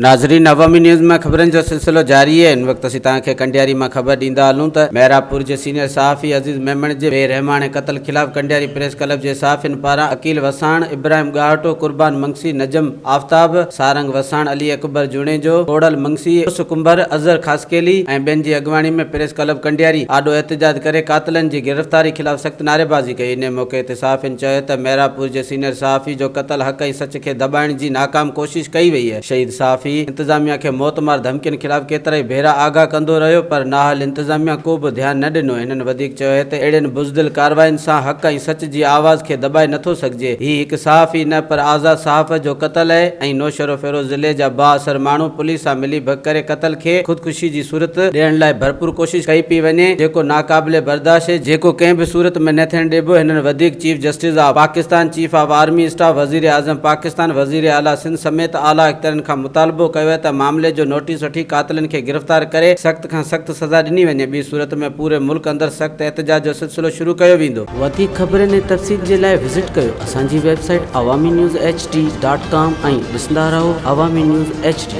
नाज़रीन, अवामी न्यूज़ में खबरन जो सिलसिलो जारी है। इन वक्त असीं तव्हांखे कंडियारी में खबर ॾींदा हलूं त मेहरापुर के सीनियर सहाफ़ी अज़ीज़ मेमण के बेरहमाने कत्ल खिलाफ कंडियारी प्रेस क्लब के सहाफ़िन पारां अकील वसाण, इब्राहिम गाहटो, कुर्बान मंगसी, नजम आफ्ताब, सारंग वसाण, अली अकबर जुणेजो, कोड़ल मंगसी, कुंभर, अज़हर खासकेली ऐं ॿियनि जी अॻवानी में प्रेस क्लब कंडियारी आॾो एहतजाज करे कातिलनि जी गिरफ़्तारी खिलाफ सख़्त नारेबाज़ी कई। इन मौक़े ते सहाफ़िन चयो त मेहरापुर के सीनियर सहाफ़ी जो कत्ल हक़ ऐं सच के दबाइण जी नाकाम कोशिश कई वई है। शहीद सहाफ़ी इंतजामिया के मौतमार धमकियुनि खिलाफ केतिरा ई भेरा आगाह कंदो रहियो, पर नाहल इंतजामिया को बि ध्यान न ॾिनो। हिननि वधीक चयो है त अहिड़नि बुज़दिल कार्रवाइनि सां हक़ ऐं सच जी आवाज़ खे दबाए नथो सघिजे। ही हिकु सहाफ़ी न पर आज़ाद सहाफ़त जो क़त्ल है ऐं नौशरो फेरोज़ ज़िले जा बाअसर माण्हू पुलिस सां मिली भग करे क़त्ल खे ख़ुदकुशी जी सूरत ॾियण लाइ भरपूर कोशिश कई पई वञे, जेको नाक़ाबिले बर्दाश्त है, जेको कंहिं बि सूरत में न थियण ॾिबो। हिननि वधीक chief justice of Pakistan, chief of army staff, वज़ीर आज़म पाकिस्तान, वज़ीर आला सिंध समेत आला अख्तियारनि खां मुतालबो कयो है त मामले जो नोटिस वठी कातिलनि खे गिरफ़्तार करे सख़्त खां सख़्त सज़ा ॾिनी वञे। ॿी सूरत में पूरे मुल्क अंदर सख़्त एहतजाज जो सिलसिलो शुरू कयो वेंदो। वधीक ख़बरनि ऐं तफ़सील जे लाइ विज़िट कयो असांजी वेबसाइट awamiNewsHD.com ऐं ॾिसंदा रहो अवामी न्यूज़ HD।